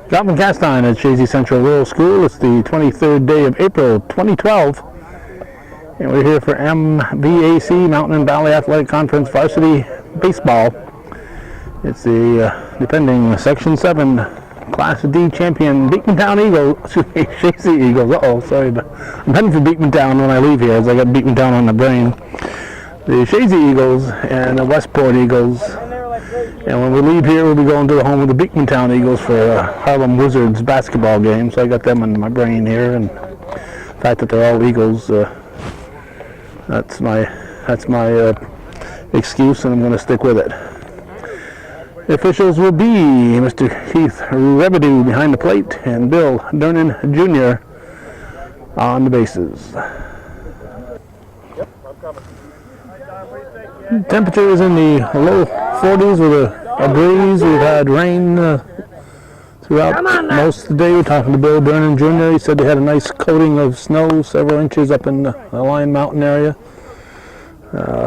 Calvin Castine at Chazy Central Rural School. It's the 23rd day of April 2012. And we're here for MVAC, Mountain and Valley Athletic Conference Varsity Baseball. It's the defending Section 7 Class D champion Beekmantown Eagles, Chazy Eagles. Uh-oh, sorry. I'm heading for Beekmantown when I leave here, as I got Beekmantown on the brain. The Chazy Eagles and the Westport Eagles. And when we leave here, we'll be going to the home of the Beekmantown Eagles for a Harlem Wizards basketball game. So I got them in my brain here, and the fact that they're all Eagles, that's my excuse, and I'm going to stick with it. The officials will be Mr. Keith Rebedew behind the plate and Bill Durnan Jr. on the bases. Temperature is in the low 40s with a breeze. We've had rain throughout most of the day. We're talking to Bill Durnan Jr. He said they had a nice coating of snow, several inches up in the Lion Mountain area.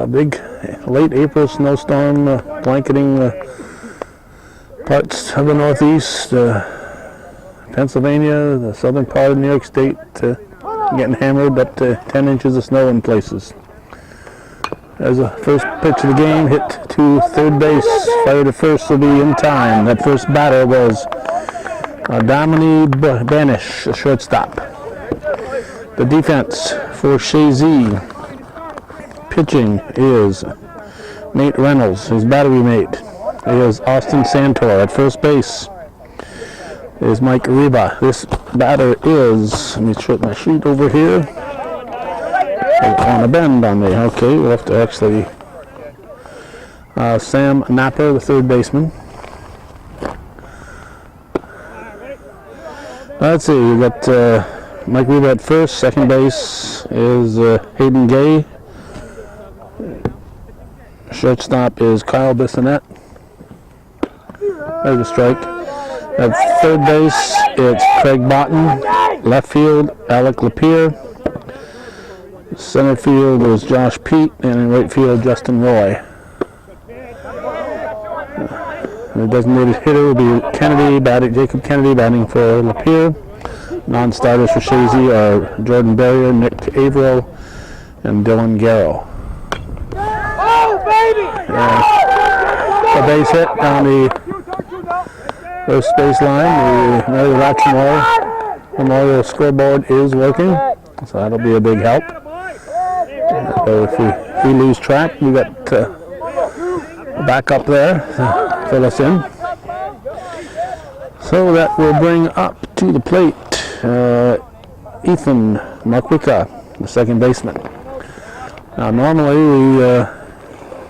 Big late April snowstorm blanketing parts of the Northeast, Pennsylvania, the southern part of New York State, getting hammered up to 10 inches of snow in places. As the first pitch of the game hit to third base, fire to first will be in time. That first batter was Dominique Banish, a shortstop. The defense for Chazy, pitching is Nate Reynolds. His battery mate is Austin Santor. At first base is Mike Reba. This batter is, let me short my sheet over here. On a bend on me. Okay, we'll have to actually Sam Napper, the third baseman. Let's see, we got Mike Reba at first. Second base is Hayden Gay. Shortstop is Kyle Bissonette. There's a strike. At third base, it's Craig Botten. Left field, Alec Lapierre. Center field is Josh Pete, and in right field, Justin Roy. The designated hitter will be Jacob Kennedy, batting for Lapierre. Non-starters for Chazy are Jordan Barrier, Nick Averill, and Dylan Garrow. Oh, baby! A base hit down the first baseline. The Mary Latchmore Memorial scoreboard is working, so that'll be a big help. So if we lose track, we got back up there to fill us in. So that will bring up to the plate Ethan Marquica, the second baseman. Now normally we,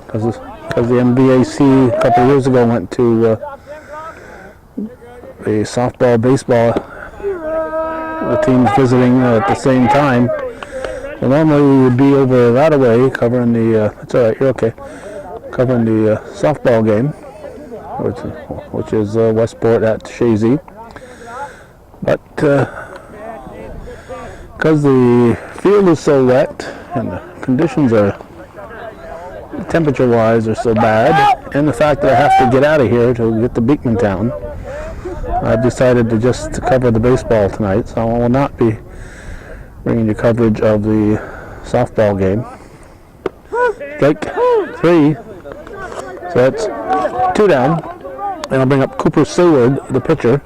because the MVAC a couple of years ago went to the softball, baseball, the teams visiting at the same time. Well, normally we would be over that away covering the, that's all right, you're okay, covering the softball game, which is Westport at Chazy. But because the field is so wet and the conditions are, temperature-wise, are so bad, and the fact that I have to get out of here to get to Beekmantown, I've decided to just cover the baseball tonight, so I will not be bringing you coverage of the softball game. Strike 3. So that's 2 down. And I'll bring up Cooper Seward, the pitcher.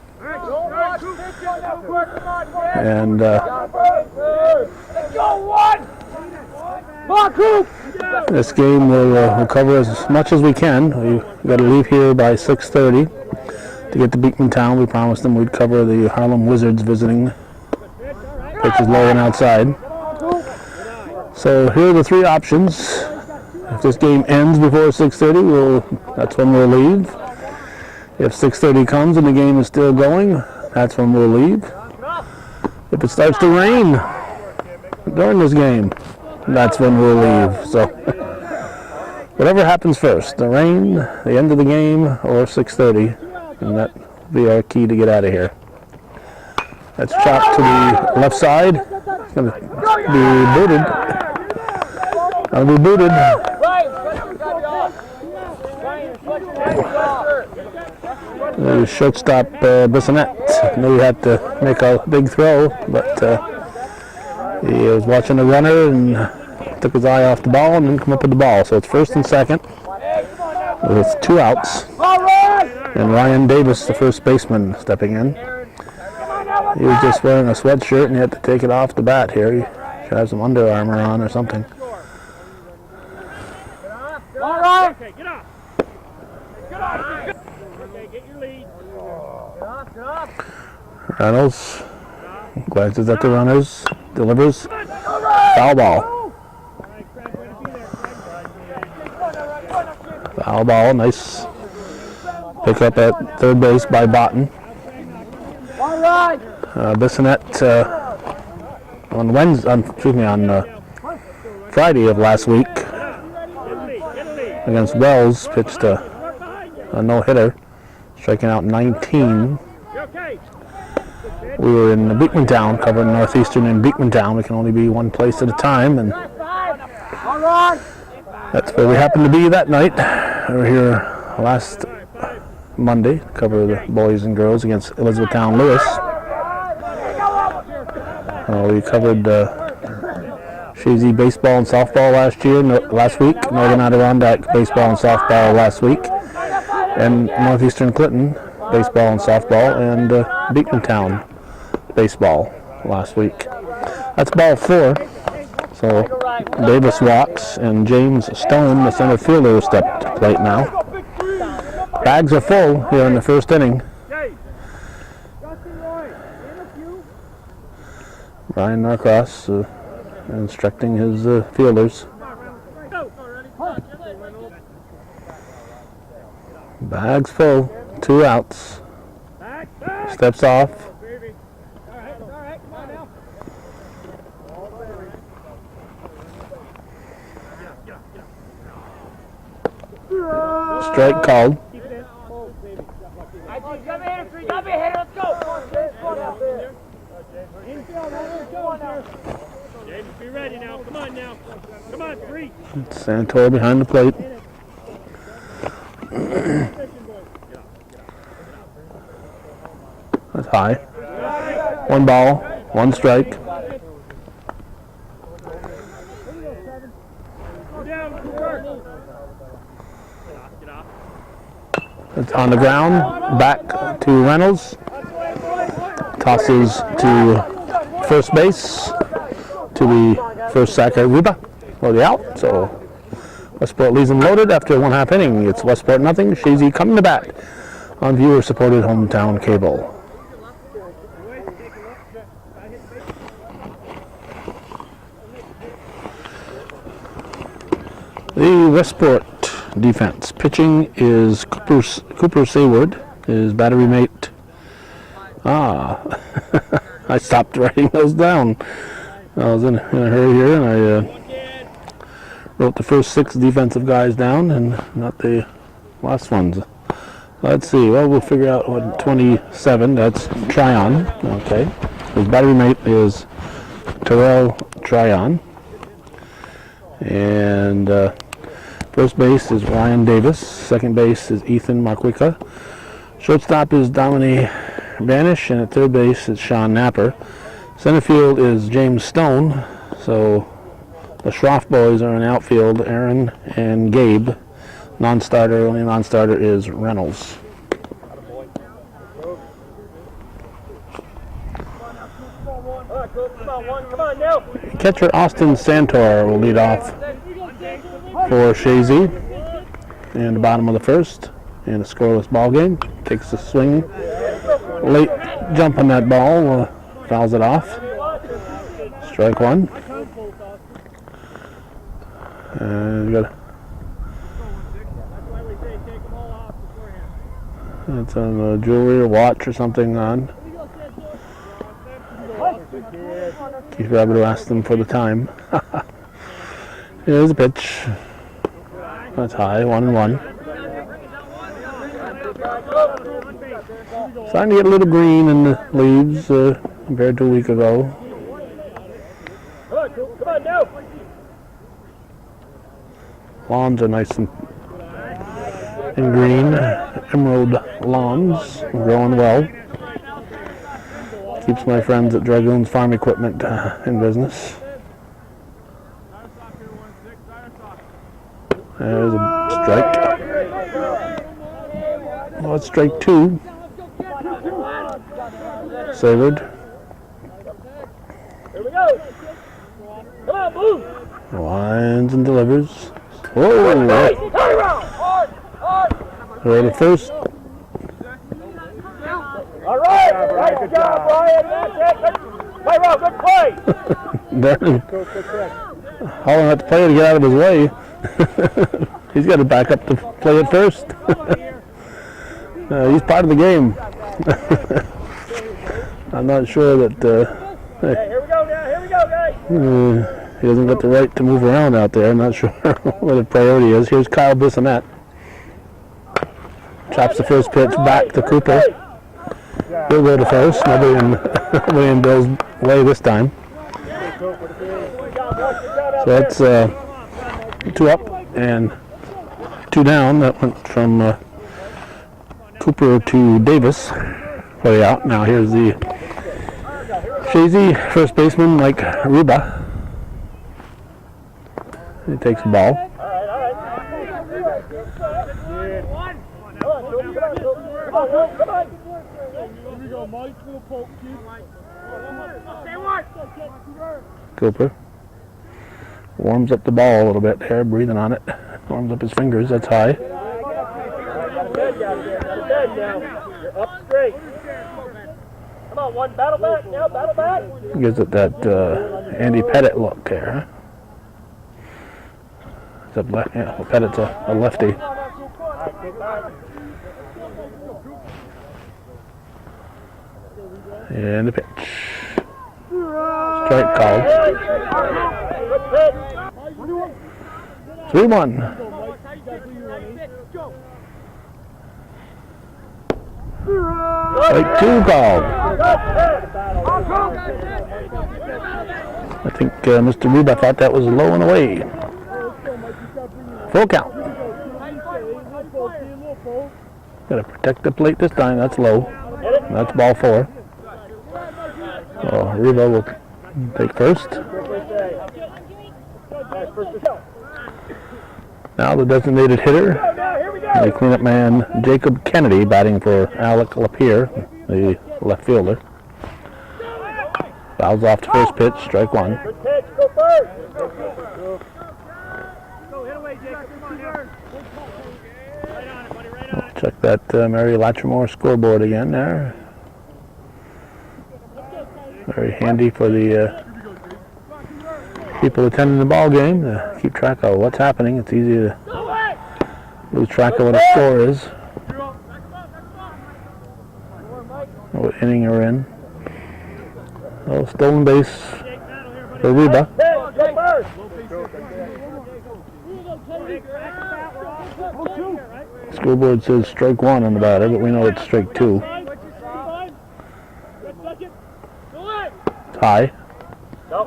And this game we'll cover as much as we can. We've got to leave here by 6:30 to get to Beekmantown. We promised them we'd cover the Harlem Wizards visiting. Pitch is low and outside. So here are the 3 options. If this game ends before 6:30, that's when we'll leave. If 6:30 comes and the game is still going, that's when we'll leave. If it starts to rain during this game, that's when we'll leave. So whatever happens first, the rain, the end of the game, or 6:30, and that will be our key to get out of here. That's chopped to the left side. It's going to be booted. Going to be booted. The shortstop Bissonette knew he had to make a big throw, but he was watching the runner and took his eye off the ball and didn't come up with the ball. So it's first and second with 2 outs. And Ryan Davis, the first baseman, stepping in. He was just wearing a sweatshirt and he had to take it off the bat here. He should have some Under Armour on or something. Okay, get up. Okay, get your lead. Reynolds glances at the runners, delivers, foul ball. Foul ball, nice pick up at third base by Botten. Bissonette on Friday of last week against Wells pitched a no-hitter, striking out 19. We were in Beekmantown, covering Northeastern in Beekmantown. We can only be one place at a time, and that's where we happened to be that night. We were here last Monday to cover the boys and girls against Elizabethtown Lewis. We covered Chazy baseball and softball last week, Northern Adirondack baseball and softball last week, and Northeastern Clinton baseball and softball, and Beekmantown baseball last week. That's ball 4. So Davis walks, and James Stone, the center fielder, stepped to plate now. Bags are full here in the first inning. Brian Norcross instructing his fielders. Bags full, 2 outs. Steps off. Strike called. James, be ready now. Come on now. Come on, 3. Santor behind the plate. That's high. 1 ball, 1 strike. It's on the ground, back to Reynolds. Tosses to first base, to the first sacker Ruba for the out. So Westport leaves them loaded after 1/2 inning. It's Westport nothing. Chazy coming to bat on viewer-supported hometown cable. The Westport defense pitching is Cooper Sayward, his battery mate. I stopped writing those down. I was in a hurry here, and I wrote the first 6 defensive guys down and not the last ones. Let's see. Well, we'll figure out what 27. That's Tryon. Okay. His battery mate is Terrell Tryon. And first base is Ryan Davis. Second base is Ethan Marquica. Shortstop is Dominique Banish, and at third base is Sean Napper. Center field is James Stone. So the Schroff boys are in outfield, Aaron and Gabe. Only non-starter is Reynolds. Catcher Austin Santor will lead off for Chazy in the bottom of the first in a scoreless ball game. Takes a swing, late jump on that ball, fouls it off. Strike 1. And you got it's on a jewelry or watch or something on. Keith Rabbit asked them for the time. Here's a pitch. That's high, 1-1. Starting to get a little green in the leaves compared to a week ago. Lawns are nice and and green emerald lawns, growing well. Keeps my friends at Dragoons Farm Equipment in business. There's a strike. Oh, it's strike 2. Savored. Here we go. Come on, move. Winds and delivers. Whoa! Right at first. All right. Nice job, Brian. That's it. Play well. Good play. Darren Holland had to play to get out of his way. He's got to back up to play it first. He's part of the game. I'm not sure that Here we go now. Here we go, guys. he doesn't get the right to move around out there. I'm not sure what his priority is. Here's Kyle Bissonette. Chops the first pitch back to Cooper. He'll go to first. Nobody in Bill's way this time. So that's 2 up and 2 down. That went from Cooper to Davis for the out. Now here's the Chazy, first baseman, Mike Ruba. He takes the ball. All right. Come on. Here we go, Mike. Little poke, kid. Stay one. Cooper warms up the ball a little bit there, breathing on it. Warms up his fingers. That's high. Got a bed now. You're up straight. Come on, one. Battle back now. Battle back. Gives it that Andy Pettit look there. Yeah, Pettit's a lefty. And the pitch. Strike called. 3-1. Strike 2 called. I think Mr. Ruba thought that was low and away. Full count. Got to protect the plate this time. That's low. That's ball 4. So Ruba will take first. Now the designated hitter, the cleanup man Jacob Kennedy, batting for Alec Lapierre, the left fielder. Fouls off to first pitch, strike 1. Good pitch. Go first. Check that Mary Latrimore scoreboard again there. Very handy for the people attending the ball game to keep track of what's happening. It's easy to lose track of what a score is, what inning you're in. Oh, stolen base for Ruba. Scoreboard says strike 1 on the batter, but we know it's strike 2. It's high. No.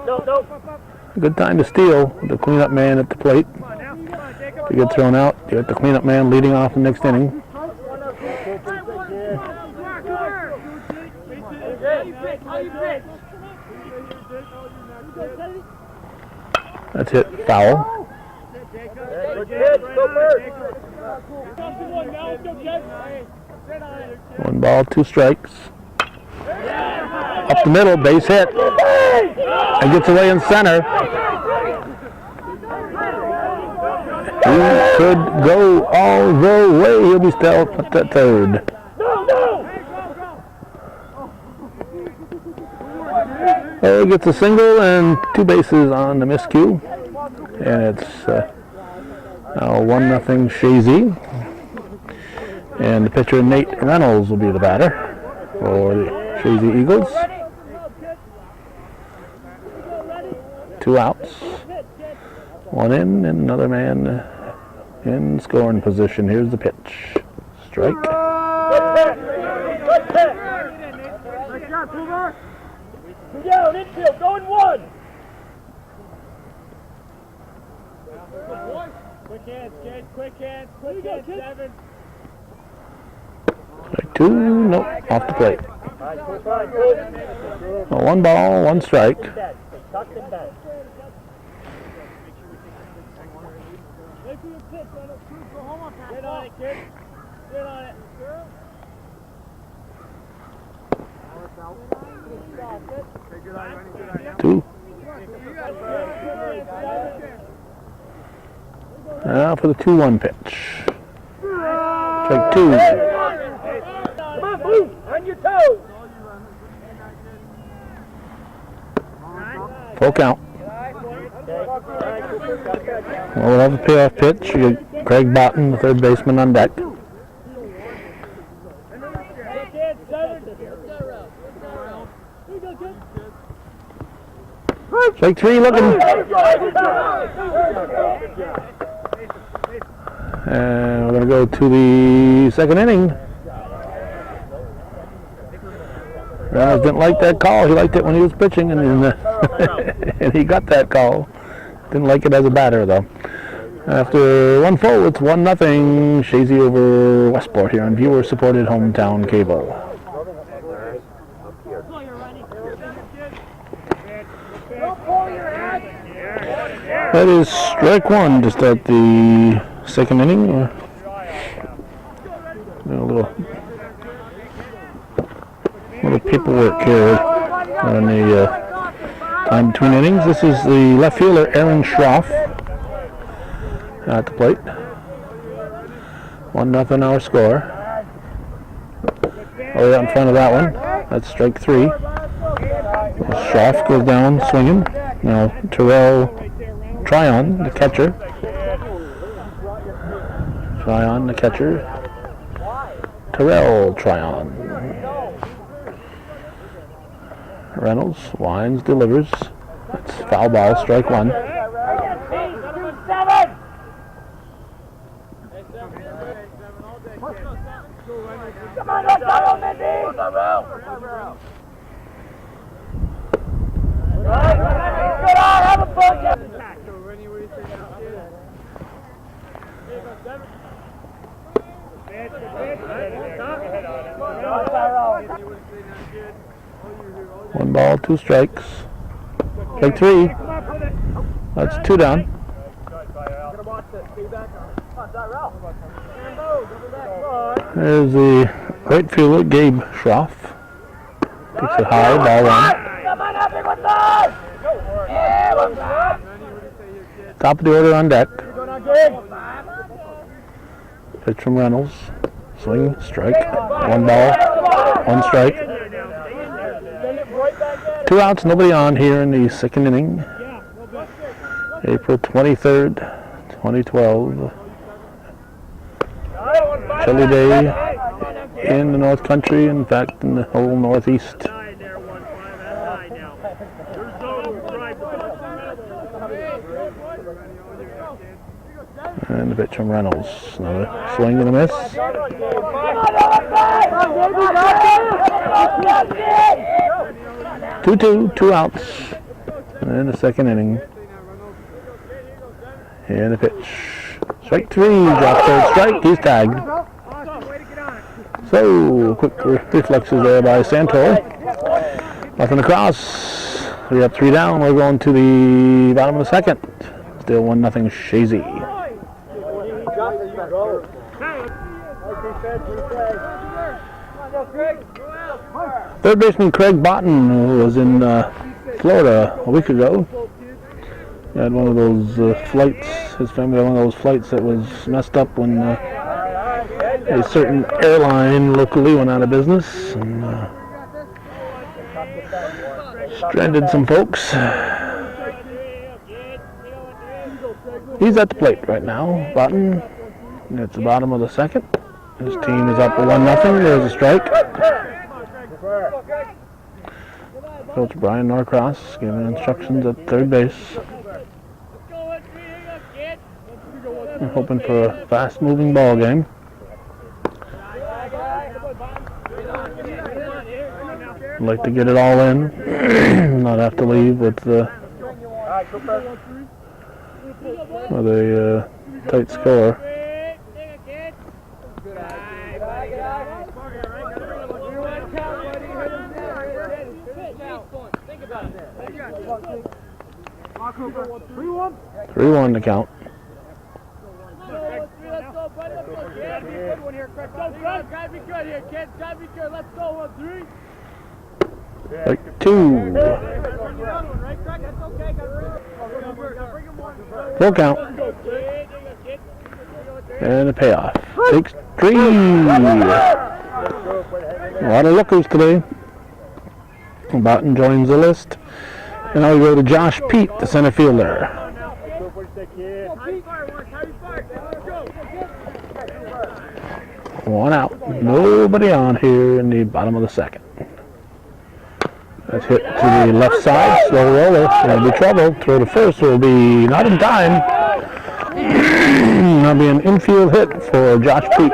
Good time to steal with the cleanup man at the plate. If you get thrown out, you got the cleanup man leading off the next inning. That's hit foul. Good pitch. Go first. 1 ball, 2 strikes. Up the middle, base hit. And gets away in center. He could go all the way. He'll be still up at third. Oh, he gets a single and 2 bases on the miscue. And it's now 1-0 Chazy. And the pitcher Nate Reynolds will be the batter for the Chazy Eagles. 2 outs. 1 in and another man in scoring position. Here's the pitch. Strike. Good pitch. Nice job, Cougar. 2 down, infield, going 1. Quick hands, kid. Quick hands, 7. 2, nope, off the plate. Well, 1 ball, 1 strike. Get on it, kid. Get on it. 2. Now for the 2-1 pitch. Strike 2. Come on, move on your toes. Full count. Well, we'll have a payoff pitch. You get Craig Botten, the third baseman, on deck. Strike 3 looking. And we're going to go to the second inning. Reynolds didn't like that call. He liked it when he was pitching, and and he got that call. Didn't like it as a batter, though. After 1 full, it's 1-0. Chazy over Westport here on viewer-supported hometown cable. That is strike 1 to start the second inning. A little paperwork here on the time between innings. This is the left fielder, Aaron Schroff, at the plate. 1-0 our score. Oh, yeah, in front of that one. That's strike 3. Schroff goes down swinging. Now Terrell Tryon, the catcher. Tryon, the catcher. Terrell Tryon. Reynolds winds, delivers. That's foul ball, strike 1. Come on, let's go, Mindy! Good on, have a fun! One ball, 2 strikes. Strike 3. That's 2 down. There's the right fielder, Gabe Schroff. Takes it high, ball 1. Top of the order on deck. Pitch from Reynolds. Swing, strike. 1 ball, 1 strike. 2 outs, nobody on here in the second inning. April 23rd, 2012. Chilly day in the North Country, in fact, in the whole Northeast. And the pitch from Reynolds. Another swing and a miss. 2-2, 2 outs in the second inning. And the pitch. Strike 3, drops third strike, he's tagged. So, quick reflexes there by Santor. Nothing across. 3 up, 3 down. We're going to the bottom of the second. Still 1-0 Chazy. Third baseman Craig Botten, who was in Florida a week ago, he had one of those flights. His family had one of those flights that was messed up when a certain airline locally went out of business and stranded some folks. He's at the plate right now, Botten. It's the bottom of the second. His team is up 1-0. There's a strike. Coach Brian Norcross giving instructions at third base. I'm hoping for a fast-moving ball game. I'd like to get it all in, not have to leave with a tight score. 3-1 to count. Let's go, buddy. Let's go. Yeah, be a good one here, Craig. Go, Craig. Gotta be good here, kids. Gotta be good. Let's go. 1, 3. Strike 2. Full count. And a payoff. Takes 3. A lot of lookers today. Boughton joins the list. And now we go to Josh Pete, the center fielder. 1 out. Nobody on here in the bottom of the second. That's hit to the left side. Slow roller. There'll be trouble. Throw to first will be not in time. That'll be an infield hit for Josh Pete.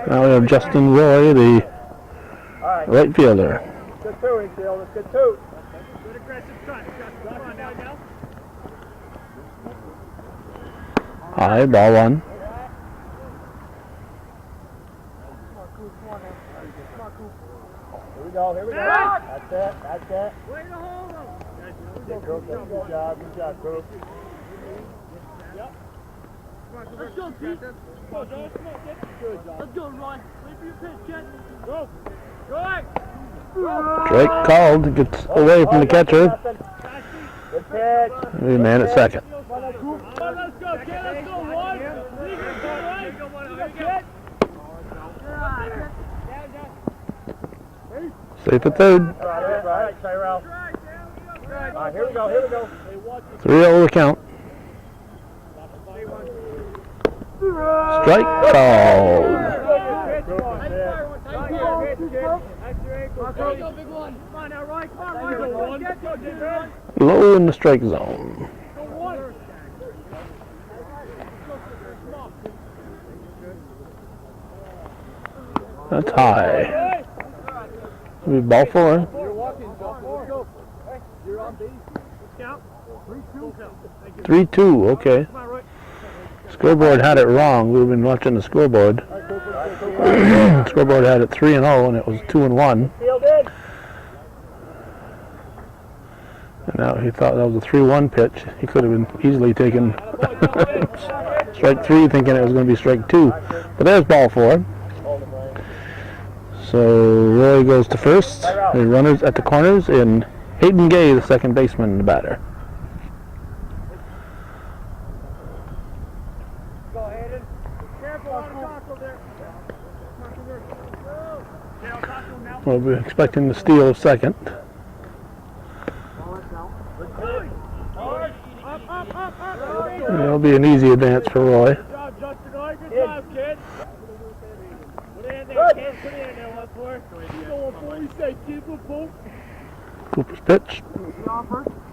Now we have Justin Roy, the right fielder. Good 2, infield. It's good 2. High, ball 1. Here we go. That's it. Way to hold him. Good job, Coop. Yep. Let's go, Pete. Come on, Josh. Come on, kid. Good job. Let's go, Roy. Wait for your pitch, kid. Go. Roy. Drake called, gets away from the catcher. Good catch. We man at second. Let's go, kid. Let's go, Roy. Safe at third. All right, Tyrell. All right, here we go. 3-0 the count. Strike called. Low in the strike zone. That's high. It'll be ball 4. 3-2, okay. Scoreboard had it wrong. We've been watching the scoreboard. Scoreboard had it 3-0 and it was 2-1. And now he thought that was a 3-1 pitch. He could have been easily taken strike 3 thinking it was going to be strike 2. But there's ball 4. So Roy goes to first. The runners at the corners, and Hayden Gay, the second baseman, the batter. Go, Hayden. Careful on the tackle there. We'll be expecting the steal of second. It'll be an easy advance for Roy. Good job, Justin. Good job, kid. Put it in there, kid. Put it in there, 1-4. We say, kid, Cooper's pitch.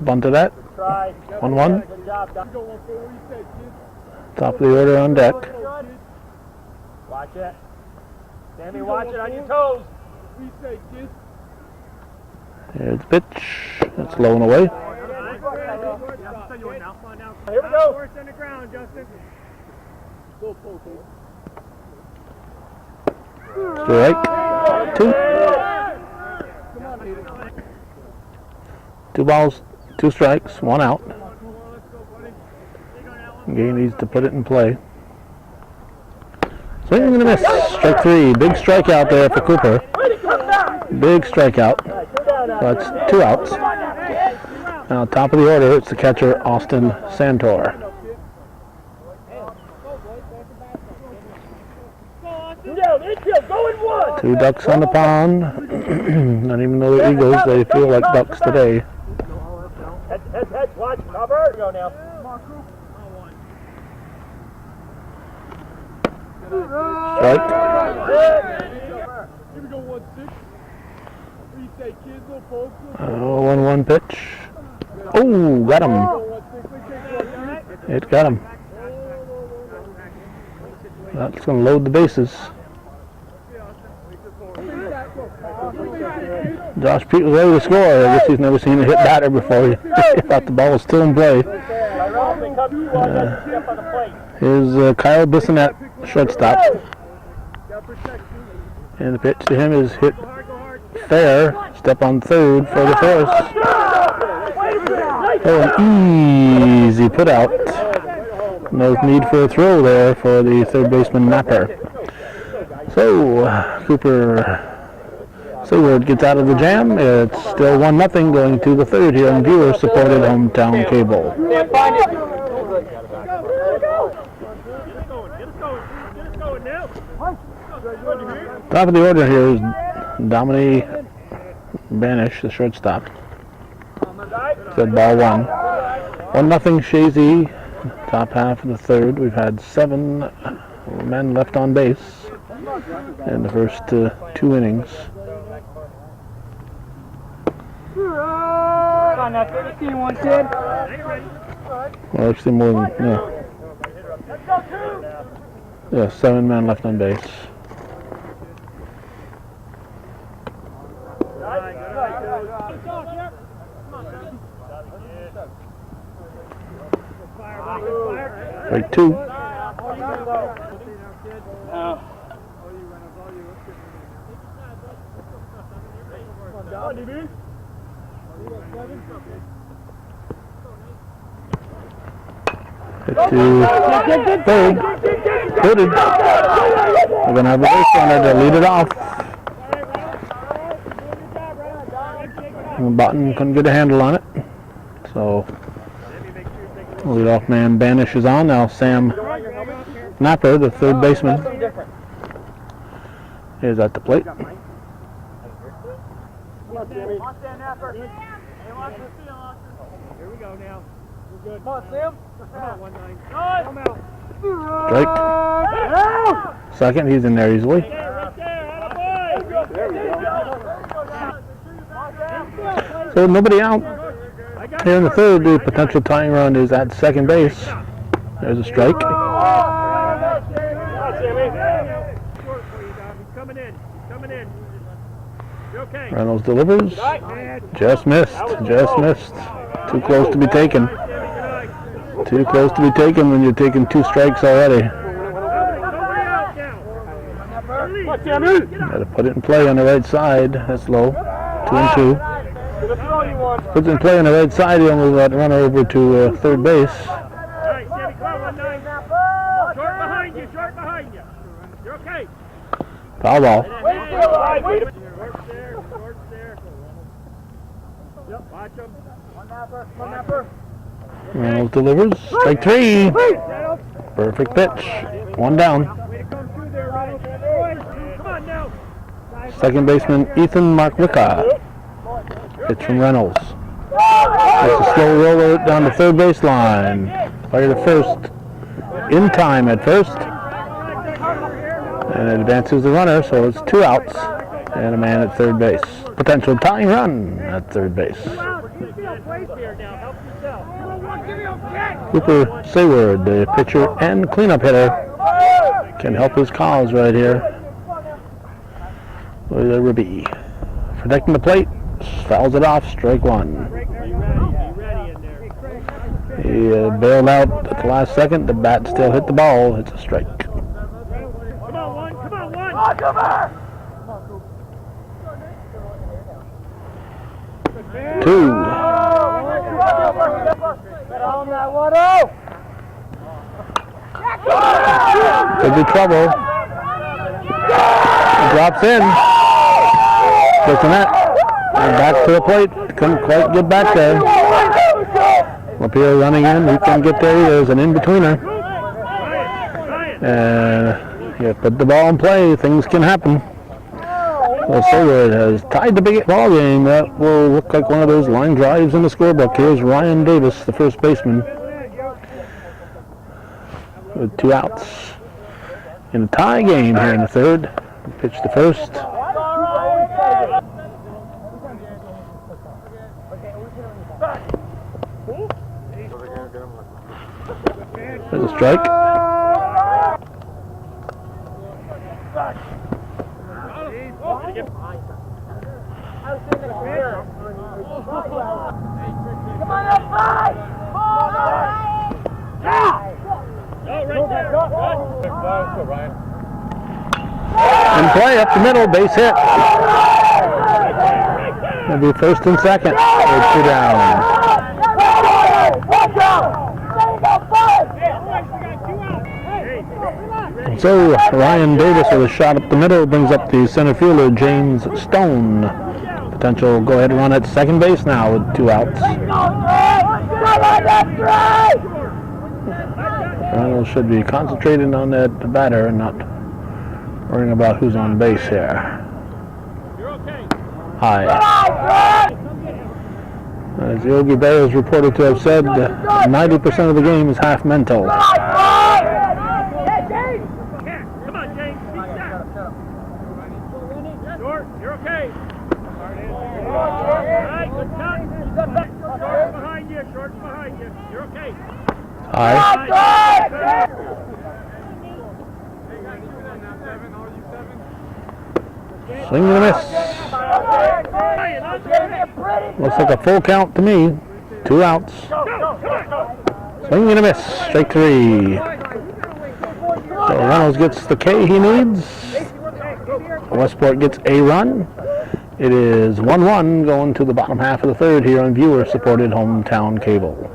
Bunt to that. 1-1. Good job, Top of the order on deck. watch it. Sammy, watch it on your toes. We say, kid. Here's the pitch. It's low and away. Here we go. Horse on the ground, Justin. Go, pull, kid. Strike 2. 2 balls, 2 strikes, 1 out. Gay needs to put it in play. Swing and a miss. Strike 3. Big strikeout there for Cooper. Big strikeout. That's 2 outs. Now top of the order, it's the catcher Austin Santor. Going 1. 2 ducks on the pond. Not even though they're eagles, they feel like ducks today. Head, watch, cover. Go now. Strike. Here we go, 1-6. We say kids will poke. 1-1 pitch. Oh, got him. It got him. That's going to load the bases. Josh Pete was ready to score. I guess he's never seen a hit batter before. He thought the ball was still in play. Here's Kyle Bissonette, shortstop. And the pitch to him is hit fair. step on third for the force. Oh, an easy put out. No need for a throw there for the third baseman Napper. So, Cooper Seward gets out of the jam. It's still 1-0 going to the third here on viewer-supported hometown cable. Top of the order here is Dominique Banish, the shortstop. Good ball one. 1-0 Chazy, top half of the third. We've had 7 men left on base in the first 2 innings. On that 13-1 kid. Well, actually more than, yeah, 7 men left on base. Strike 2. Hit to third. Hooded. We're going to have a base runner to lead it off. And Button couldn't get a handle on it. So, leadoff man Banish is on. Now Sam Napper, the third baseman, is at the plate. Here we go now. We're good. Come on, Sam. Strike. Second, he's in there easily. So nobody out. Here in the third, the potential tying run is at second base. There's a strike. Reynolds delivers. Just missed. Just missed. Too close to be taken. Too close to be taken when you're taking 2 strikes already. Got to put it in play on the right side. That's low. 2-2. Puts it in play on the right side. He almost got run over to third base. Foul ball. Reynolds delivers. Strike 3. Perfect pitch. 1 down. Second baseman Ethan Markwicka. Pitch from Reynolds. It's a slow roller down the third baseline. Fire to first. In time at first. And it advances the runner, so it's 2 outs and a man at third base. Potential tying run at third base. Cooper Seward, the pitcher and cleanup hitter, can help his cause right here with a ribby. Protecting the plate, fouls it off, strike 1. He bailed out at the last second. The bat still hit the ball. It's a strike. Come on, one. 2. Could be trouble. Drops in. Gets the net. And back to the plate. Couldn't quite get back there. Lapierre running in. He couldn't get there. There's an in-betweener. And you put the ball in play. Things can happen. Well, Seward has tied the big ball game. That will look like one of those line drives in the scorebook. Here's Ryan Davis, the first baseman, with 2 outs in a tie game here in the third. Pitch to first. There's a strike. Come on up, five! In play up the middle, base hit. It'll be first and second. With 2 down. So Ryan Davis with a shot up the middle brings up the center fielder James Stone. Potential go-ahead run at second base now with 2 outs. Reynolds should be concentrating on that batter and not worrying about who's on base here. High. As Yogi Berra is reported to have said, 90% of the game is half mental. High. Swing and a miss. Looks like a full count to me. 2 outs. Swing and a miss. Strike 3. So Reynolds gets the K he needs. Westport gets a run. It is 1-1 going to the bottom half of the third here on viewer-supported hometown cable.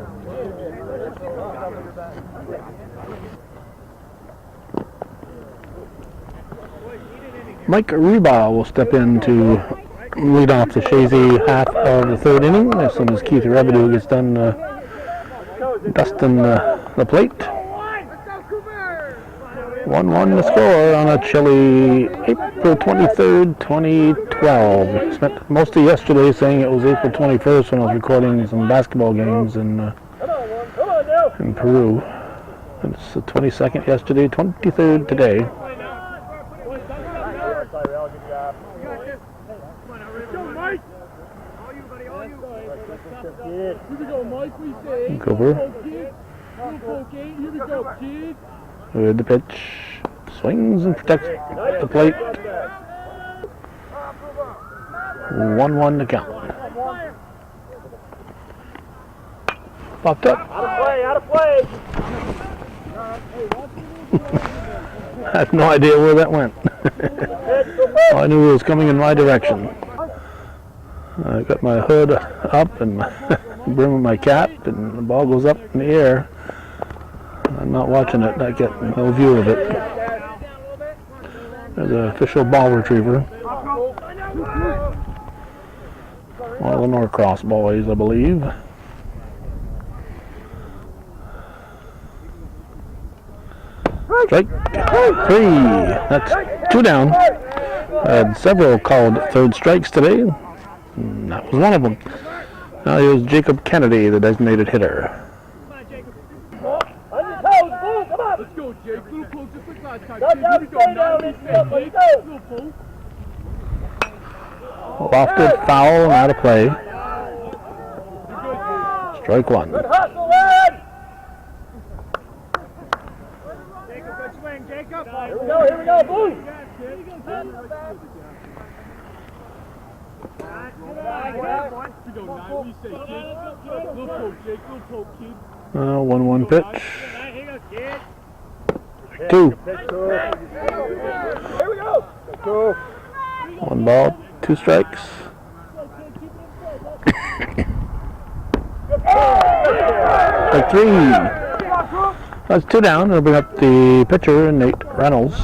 Mike Reba will step in to lead off the Chazy half of the third inning as soon as Keith Rebedew gets done dusting the plate. 1-1 the score on a chilly April 23rd, 2012. Spent most of yesterday saying it was April 21st when I was recording some basketball games in Peru. It's the 22nd yesterday, 23rd today. Cooper with the pitch, swings and protects the plate. 1-1 to count. Popped up. Out of play. I have no idea where that went. All I knew it was coming in my direction. I got my hood up and brim of my cap, and the ball goes up in the air. I'm not watching it. I get no view of it. There's an official ball retriever. One of the Norcross boys, I believe. Strike 3. That's 2 down. I had several called third strikes today. That was one of them. Now here's Jacob Kennedy, the designated hitter. Let's go, Jake. Little pull, just like last time. Here we go. Lofted foul and out of play. Strike 1. Good hustle, lad. Jacob, good swing, Jacob. Here we go, Blue. Uh, 1-1 pitch. 2. Here we go. 1 ball, 2 strikes. Strike 3. That's 2 down. It'll bring up the pitcher, Nate Reynolds.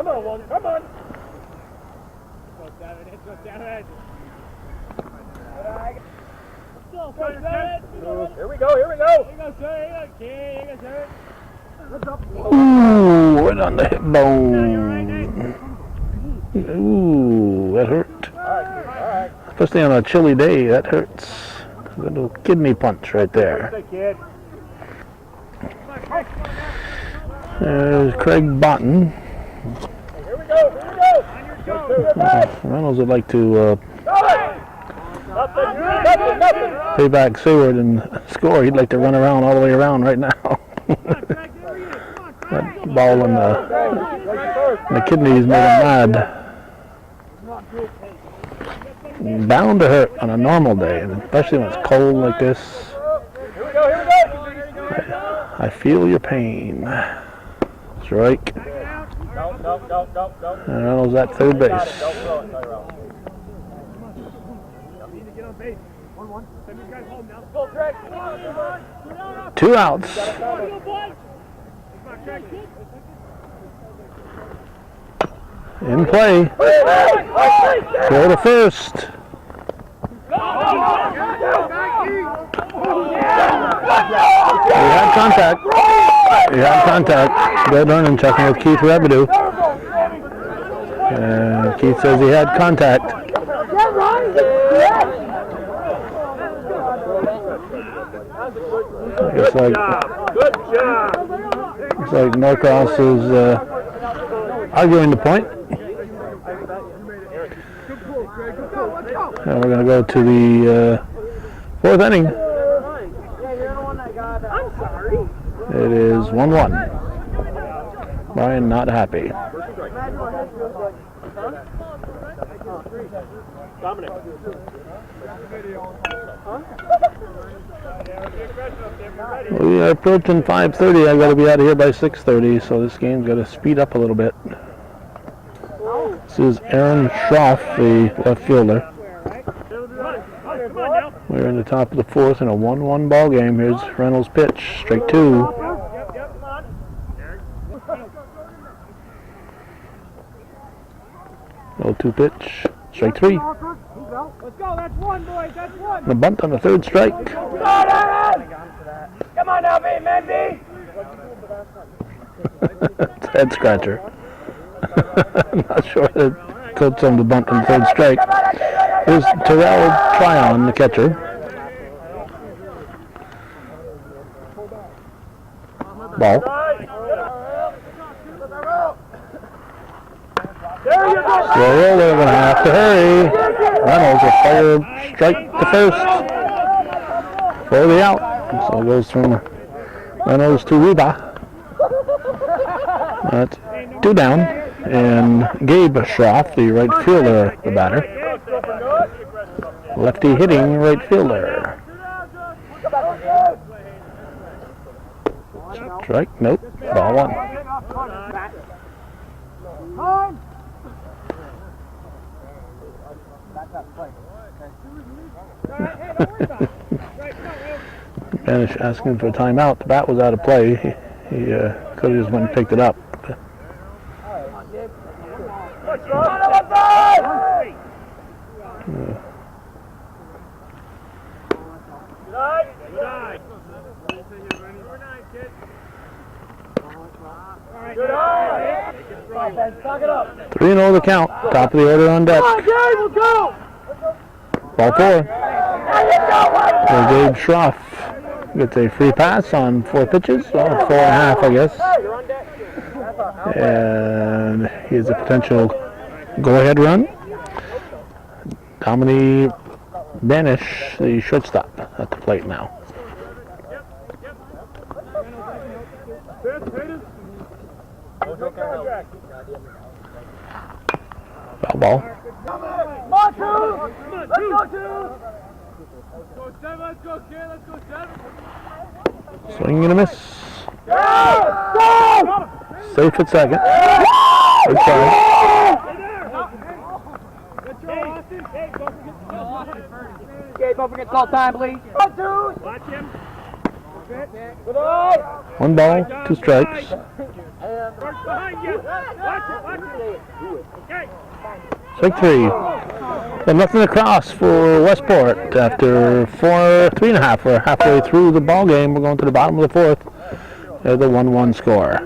Come on. Here we go. Ooh, right on the hip bone. Ooh, that hurt. Especially on a chilly day, that hurts. A little kidney punch right there. There's Craig Botten. Here we go. Reynolds would like to Nothing. pay back Seward and score. He'd like to run around all the way around right now. That ball in the kidneys made him mad. Bound to hurt on a normal day, and especially when it's cold like this. Here we go. I feel your pain. Strike. And Reynolds at third base. 2 outs. In play. Throw to first. He had contact. Bill Durnan checking with Keith Rebidoux. And Keith says he had contact. Looks like Norcross is arguing the point. And we're going to go to the 4th inning. It is 1-1. Brian not happy. We are approaching 5:30. I've got to be out of here by 6:30, so this game's got to speed up a little bit. This is Aaron Schroff, the left fielder. We're in the top of the 4th in a 1-1 ball game. Here's Reynolds' pitch, strike 2. 0-2 pitch, strike 3. Let's go, that's 1, boys, that's 1. The bunt on the 3rd strike. Come on now, man, B. It's a head scratcher. I'm not sure that coach on the bunt on the 3rd strike. Here's Terrell Tryon, the catcher. Ball. Slow roll, they're going to have to hurry. Reynolds will fire strike to first for the out. So it goes from Reynolds to Ruba. That's 2 down. And Gabe Schroff, the right fielder, the batter. Lefty hitting right fielder. Strike, nope, ball 1. Banish asking for a timeout. The bat was out of play. He could have just went and picked it up. Good eye. 3-0 the count. Top of the order on deck. Come on, Gabe, we'll go. Ball 4. So Gabe Schroff gets a free pass on 4 pitches, or 4.5, I guess. And he has a potential go-ahead run. Dominique Banish, the shortstop, at the plate now. Foul ball. Let's go, 2. Let's go, 7. Swing and a miss. Go! Safe at second. Good try. Gabe, don't forget call time, please. Watch him. 1 ball, 2 strikes. Behind you. Watch it. Okay. Strike 3. And nothing across for Westport after 3.5. We're halfway through the ball game. We're going to the bottom of the 4th. There's the 1-1 score.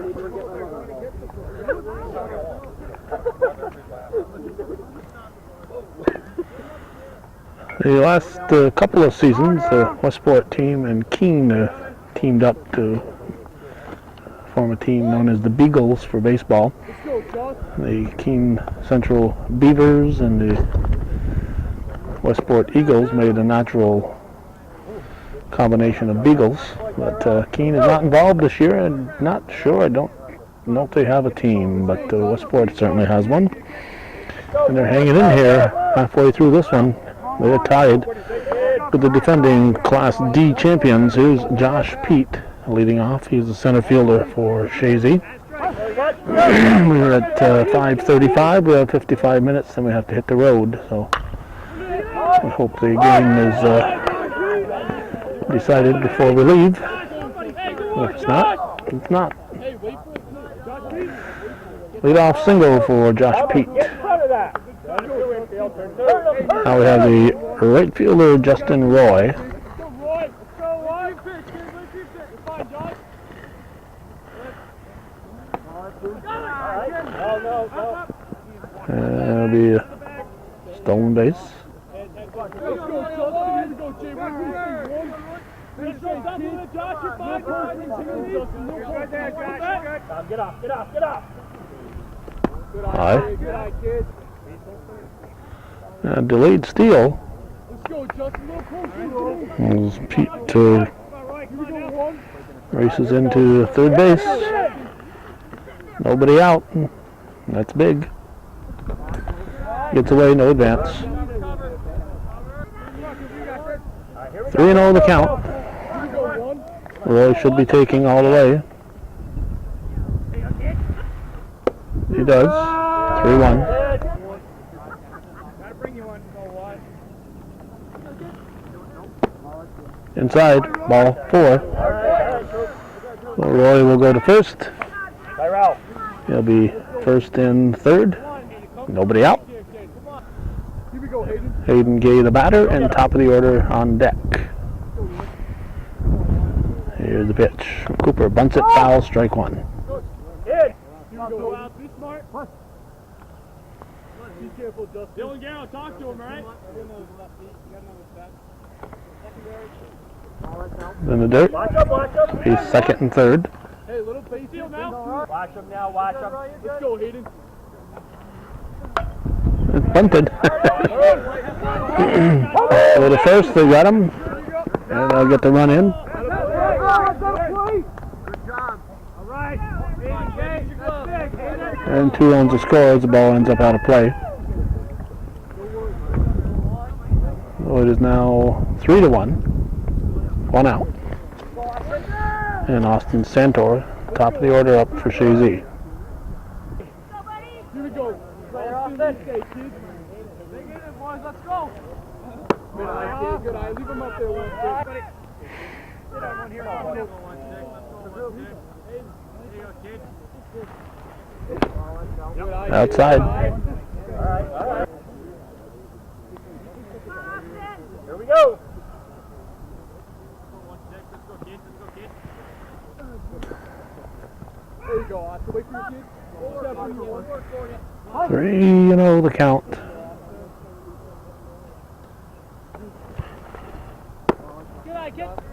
The last couple of seasons, the Westport team and Keene teamed up to form a team known as the Beagles for baseball. The Keene Central Beavers and the Westport Eagles made a natural combination of Beagles, but Keene is not involved this year, and not sure, I don't know if they have a team, but Westport certainly has one, and they're hanging in here halfway through this one. They're tied with the defending Class D champions. Here's Josh Pete leading off. He's the center fielder for Chazy. We're at 5:35. We have 55 minutes, and we have to hit the road. So we hope the game is decided before we leave. If it's not, it's not. Leadoff single for Josh Pete. Now we have the right fielder Justin Roy. That'll be a stone base. Get off. High. Delayed steal. As Pete races into third base. Nobody out. That's big. Gets away, no advance. 3-0 the count. Roy should be taking all the way. He does. 3-1. Inside, ball 4. So Roy will go to first. He'll be first and third. Nobody out. Hayden Gay the batter, and top of the order on deck. Here's the pitch. Cooper bunts it foul, strike 1. Be careful, Justin. Dylan Garrow, talk to him, right? In the dirt. He's second and third. Hey, little base field now. Watch him now, watch him. Let's go, Hayden. It's bunted. So the first, they got him. And they'll get the run in. Good job. All right. And 2 runs to score as the ball ends up out of play. So it is now 3-1. 1 out. And Austin Santor, top of the order up for Chazy. Here we go. Good boys, let's go. Good eye, good eye. Leave him up there one stick. Sit on one here. Outside. All right. Here we go. There you go, Austin. Wait for your kid. 3-0 the count.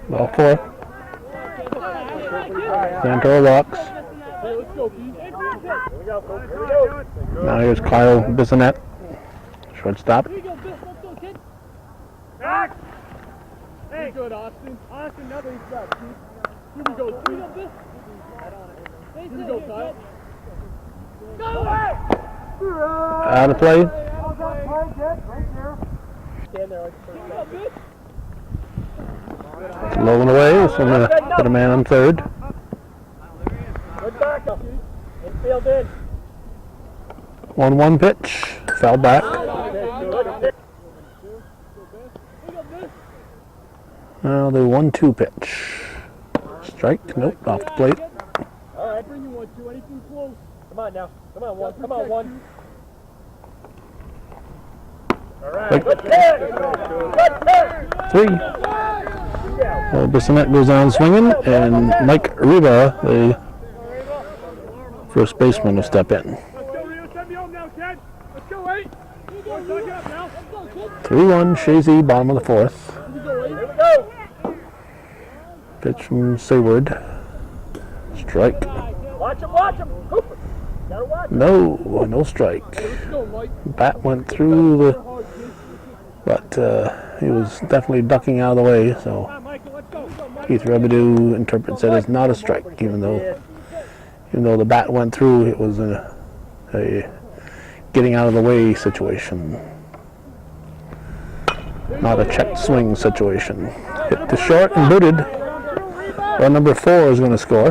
Ball 4. Santor walks. Hey, let's go, Pete. Here we go. Now here's Kyle Bissonette, shortstop. Here we go, Biss. Let's go, kid. Back. Hey, good, Austin. Austin, now he's back, Pete. Here we go, Pete. Here we go, Kyle. Go away! Out of play. Stand there. Low and away, so I'm going to put a man on third. Good back up. Infield in. 1-1 pitch. Fell back. Now the 1-2 pitch. Strike. Nope, off the plate. All right, bring you 1-2. Anything close. Come on now. Come on, one. Come on, one. All right. Good pitch. Good pitch. 3. Well, Bissonette goes down swinging, and Mike Riva, the first baseman, will step in. Let's go, Rio. Send me home now, Ted. Let's go, 8. Tuck it up now. 3-1 Chazy, bottom of the 4th. Here we go. Pitch from Sayward. Strike. Watch him, Cooper. Gotta watch him. No strike. Let's go, Mike. Bat went through the, but he was definitely ducking out of the way, so Keith Rebideau interprets it as not a strike, even though the bat went through. It was a getting out of the way situation, not a checked swing situation. Hit to short and booted. Well, number 4 is going to score.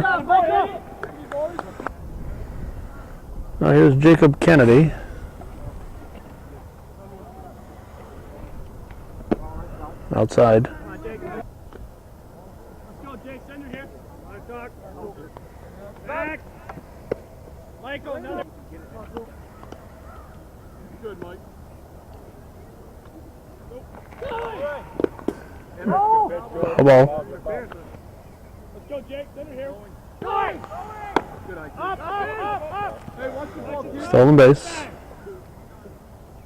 Now here's Jacob Kennedy. Outside. Let's go, Jake. Send her here. Talk. Back. Michael, another. Good, Mike. Ball. Let's go, Jake. Send her here. Up. Hey, watch the ball, kid. Stolen base.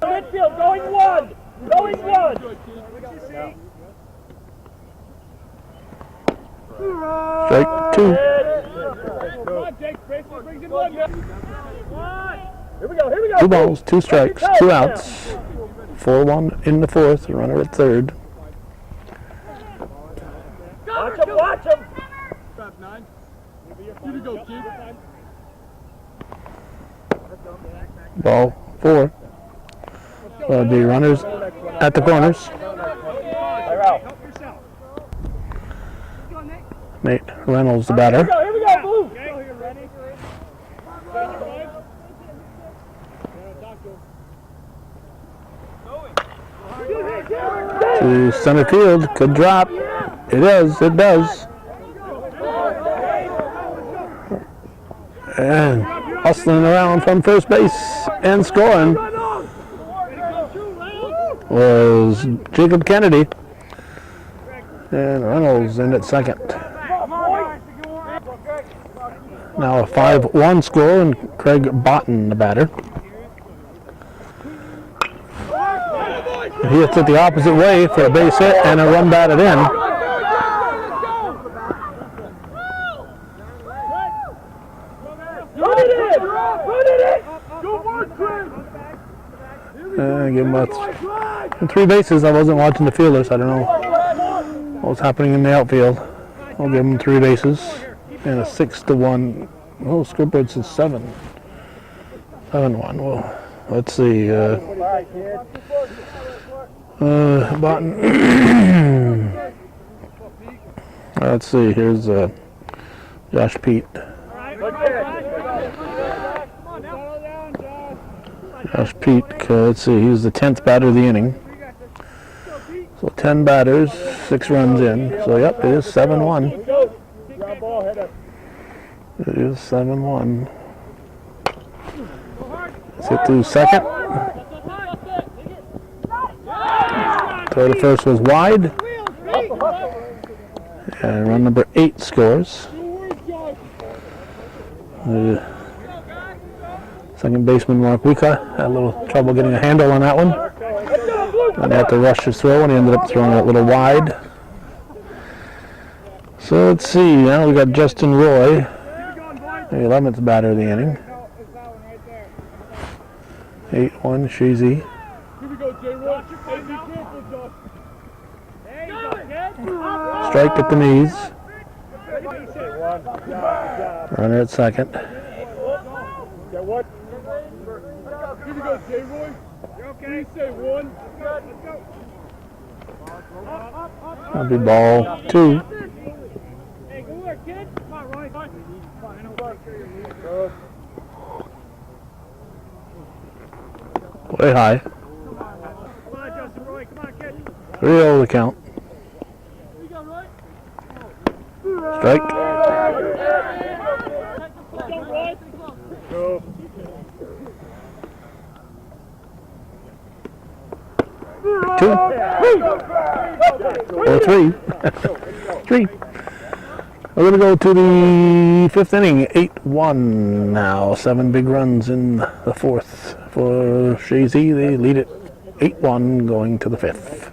Midfield, going one. Strike 2. Come on, Jake. Baseball brings in one. Here we go. 2 balls, 2 strikes, 2 outs. 4-1 in the 4th. Runner at 3rd. Watch him. Trap 9. Here we go, kid. Ball 4. The runners at the corners. Nate Reynolds, the batter. Here we go, Blue. To center field. Could drop. It does. And hustling around from first base and scoring was Jacob Kennedy. And Reynolds in at second. Now a 5-1 score, and Craig Botten, the batter. He hits it the opposite way for a base hit and a run batted in. Give him 3 bases. I wasn't watching the fielders. I don't know what was happening in the outfield. I'll give him 3 bases and a 6-1. Oh, scoreboard says 7-1. Well, let's see. Botten. Let's see. Here's Josh Pete. Josh Pete, let's see, he's the 10th batter of the inning. So 10 batters, 6 runs in. So, yep, it is 7-1. It is 7-1. Let's hit to second. Throw to first was wide. And run number 8 scores. Second baseman Mark Wika had a little trouble getting a handle on that one. And had to rush his throw, and he ended up throwing it a little wide. So let's see, now we got Justin Roy, the 11th batter of the inning. 8-1 Chazy. Strike at the knees. Runner at second. Here we go, J-Roy. You're okay. You say 1. Let's go. That'll be ball 2. Hey, good work, kid. Come on, Roy. Way high. Come on, Justin Roy. Come on, kid. 3-0 the count. Here we go, Roy. Strike. Let's go, Roy. Go. 2 or 3. 3. We're going to go to the 5th inning. 8-1 now. 7 big runs in the 4th for Chazy. They lead it 8-1 going to the 5th.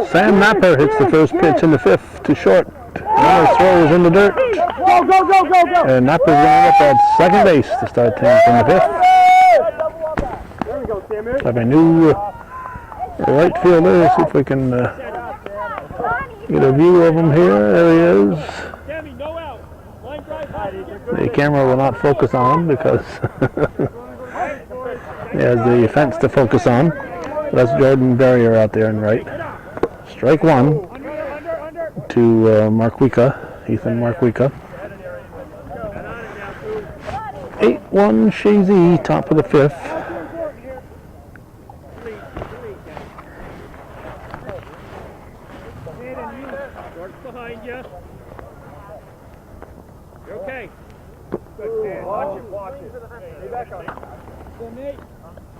Sam Napper hits the first pitch in the 5th to short. Runner throws in the dirt. Go. And Napper's running up at second base to start things in the 5th. There we go, Sam. Have a new right fielder. Let's see if we can get a view of him here. There he is. The camera will not focus on him because he has the fence to focus on. That's Jordan Barrier out there in right. Strike one to Ethan Marquika. 8-1 Chazy, top of the fifth. Behind you. You're okay. Good, man. Watch it, watch it. Stay back on it. Go, Nate.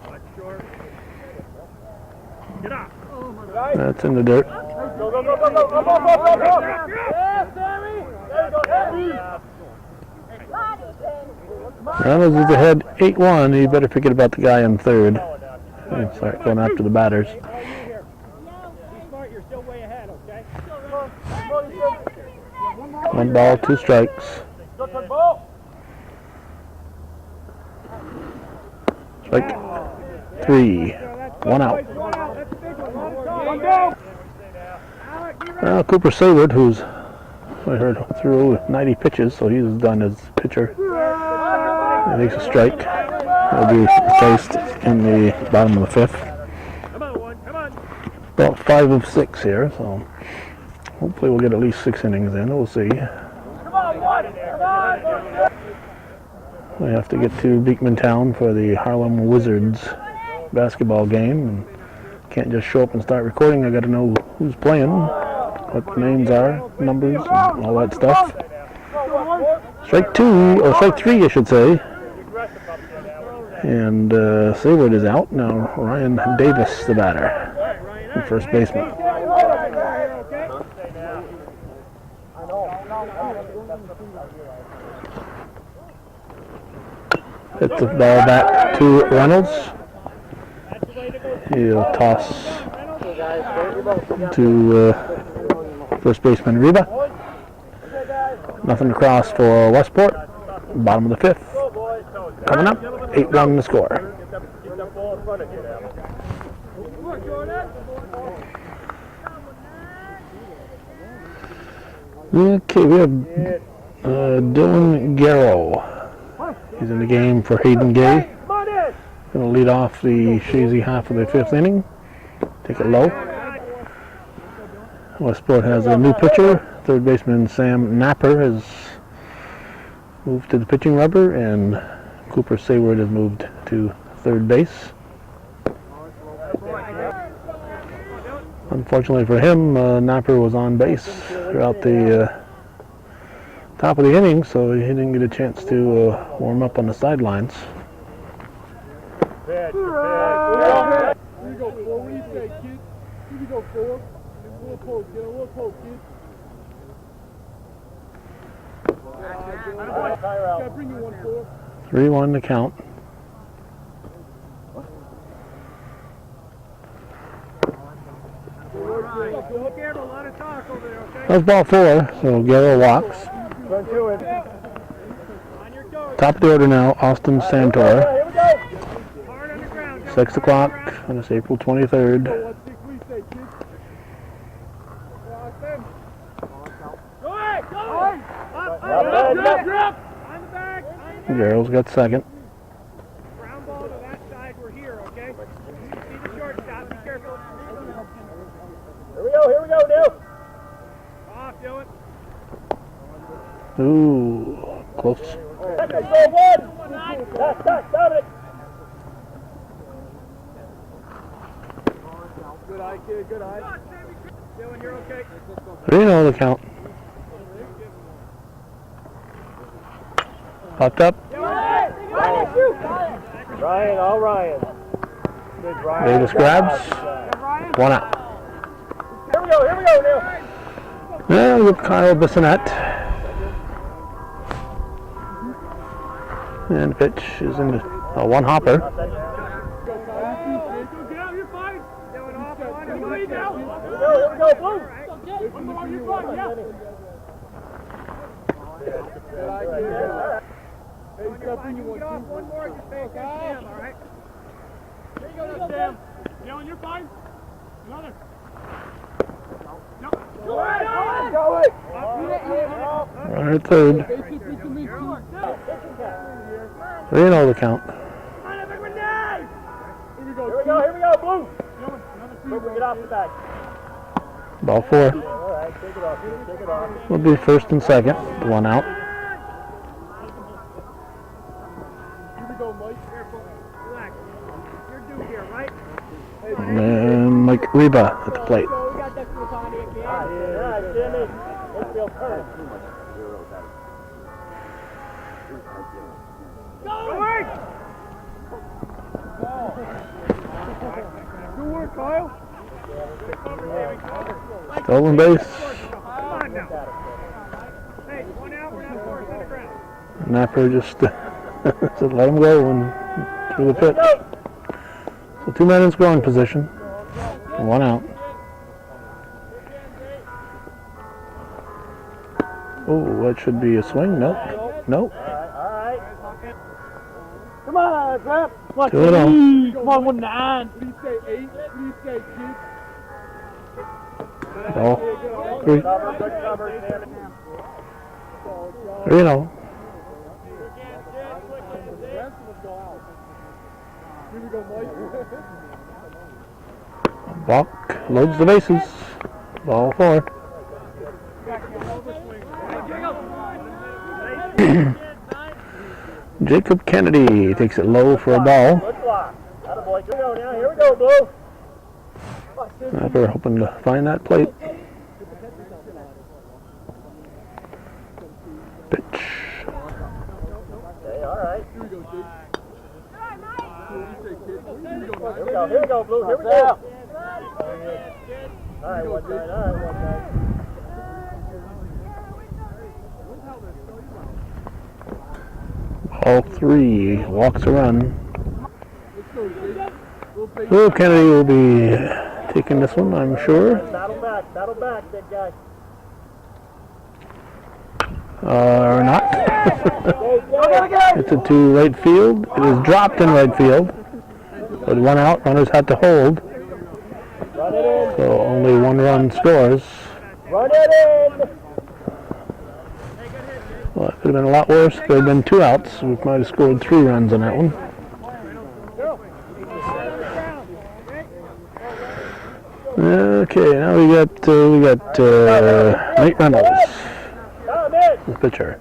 Watch short. Get up. That's in the dirt. Go, go, go, go, go, go, go, go, go, go. Yeah, Sammy. There you go, Sammy. Reynolds is ahead 8-1. You better forget about the guy in third and start going after the batters. Be smart, you're still way ahead, okay? 1 ball, 2 strikes. Strike 3. 1 out. Cooper Sayward, who's I heard threw 90 pitches, so he's done as pitcher. He takes a strike. He'll be placed in the bottom of the fifth. About 5 of 6 here, so hopefully we'll get at least 6 innings in. We'll see. We have to get to Beekman Town for the Harlem Wizards basketball game. And can't just show up and start recording. I got to know who's playing, what the names are, numbers, and all that stuff. Strike 2, or strike 3, I should say. And Sayward is out. Now Ryan Davis, the batter, the first baseman. Hits the ball back to Reynolds. He'll toss to first baseman Reba. Nothing across for Westport. Bottom of the fifth. Coming up, 8-1 the score. Okay, we have Dylan Garrow. He's in the game for Hayden Gay. Going to lead off the Chazy half of the fifth inning. Take it low. Westport has a new pitcher. Third baseman Sam Napper has moved to the pitching rubber, and Cooper Sayward has moved to third base. Unfortunately for him, Napper was on base throughout the top of the inning, so he didn't get a chance to warm up on the sidelines. Here you go, four. What do you say, kid? Here you go, four. A little poke, kid. A little poke, kid. Gotta bring you 1-4. 3-1 to count. That's ball 4, so Garrow walks. Top of the order now, Austin Santor. 6 o'clock on this April 23rd. Garrow's got second. Ground ball to that side, we're here, okay? See the shortstop, be careful. Here we go, Neil. Off, Dylan. Ooh, close. Go, stop it. Good eye, kid, good eye. Dylan, you're okay. 3-0 the count. Popped up. Ryan, all Ryan. Good, Ryan. Davis grabs. 1 out. Here we go, Neil. Yeah, with Kyle Bissonette. And the pitch is in the 1 hopper. You're fine. Dylan, off one. Here we go, Blue. You're fine, yeah. Hey, step in, you want to one more, just pay attention to him, all right? There you go, Sam. Dylan, you're fine. Another. No. Go it! Runner at third. 3-0 the count. Here we go, Blue. Cooper, get off the back. Ball 4. All right, take it off. Take it off. Will be first and second. 1 out. Here we go, Mike. Careful. Relax. You're due here, right? And Mike Reba at the plate. We got that from the Pontiac again. All right, Jimmy. Let's feel current. Good work, Kyle. Stolen base. Come on now. Hey, 1 out, we're not forced on the ground. Napper just said let him go and threw the pitch. So 2 men in scoring position. 1 out. Oh, that should be a swing. Nope. Nope. All right. Come on, Grab. Come on, 2-0. Come on, 1-9. What do you say, 8? What do you say, kid? Ball 3. 3-0. Here we go, Mike. Balk loads the bases. Ball 4. Jacob Kennedy takes it low for a ball. Good block. Attaboy. Here we go now. Here we go, Blue. Napper hoping to find that plate. Pitch. Okay, all right. Here we go, kid. Here we go, Blue. Here we go. All right, 1-9. All right, 1-9. All 3 walks a run. So Kennedy will be taking this one, I'm sure. Battle back, big guy. Or not. It's to right field. It is dropped in right field. With 1 out, runners had to hold. Run it in. So only 1 run scores. Run it in. Well, it could have been a lot worse. There had been 2 outs. We might have scored 3 runs on that one. Okay, now we got Nate Reynolds, the pitcher.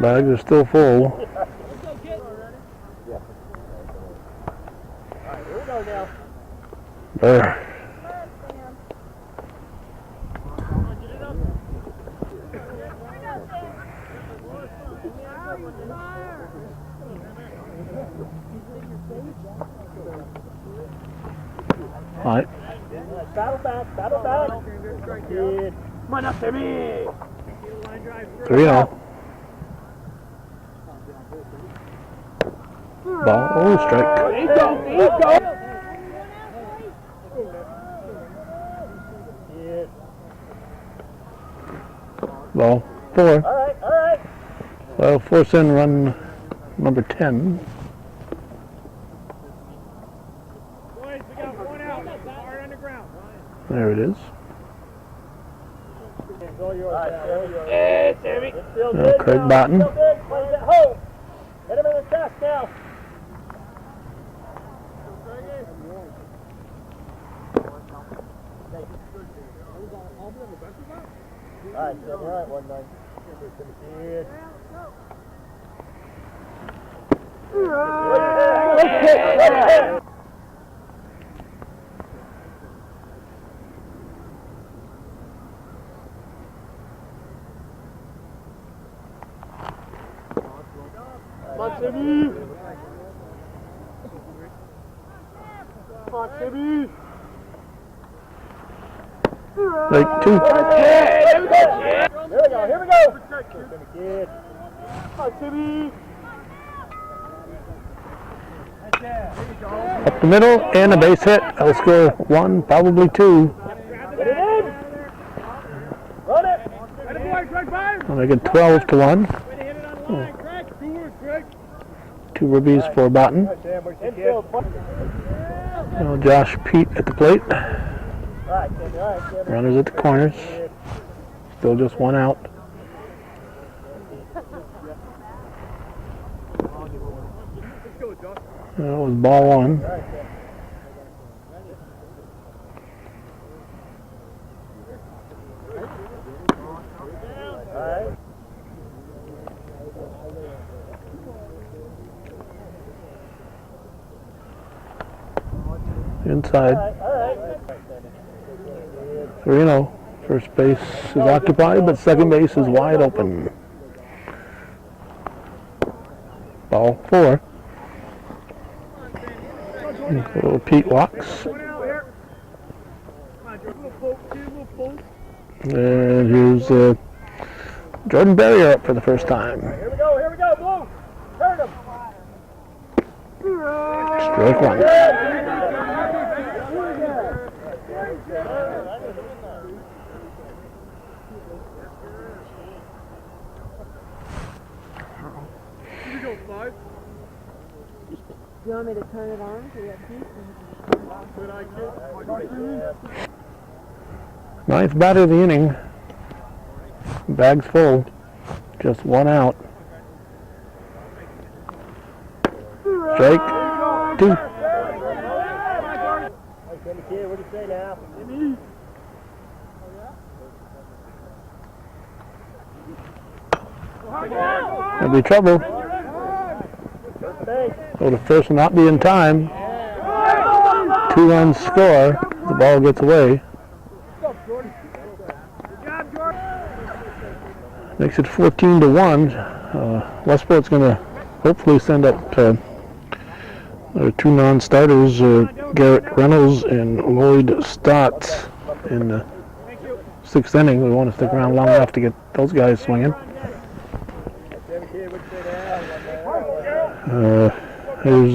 Bags are still full. There. All right. Battle back. Good. Come on up to me. 3-0. Ball, strike. There you go. Ball 4. All right. Well, force in run number 10. Boys, we got 1 out. Hard on the ground. There it is. Now Craig Botten. Hit him in the chest now. All right, 1-9. Like 2. Here we go. Good. Timmy. Up the middle and a base hit. I'll score 1, probably 2. Get it in. Run it. I'll make it 12-1. 2 ribbies for Botten. Now Josh Pete at the plate. Runners at the corners. Still just 1 out. That was ball one. Inside. 3-0. First base is occupied, but second base is wide open. Ball 4. Little Pete walks. And here's Jordan Barrier up for the first time. Here we go, Blue! Turn him! Strike one. Do you want me to turn it on so you have heat? Ninth batter of the inning. Bag's full. Just one out. Strike 2. Hey, kid, what do you say now? There'll be trouble. So the first will not be in time. 2-run score. The ball gets away. Makes it 14-1. Westport's going to hopefully send up their 2 non-starters, Garrett Reynolds and Lloyd Stott, in the 6th inning. We want to stick around long enough to get those guys swinging. Here's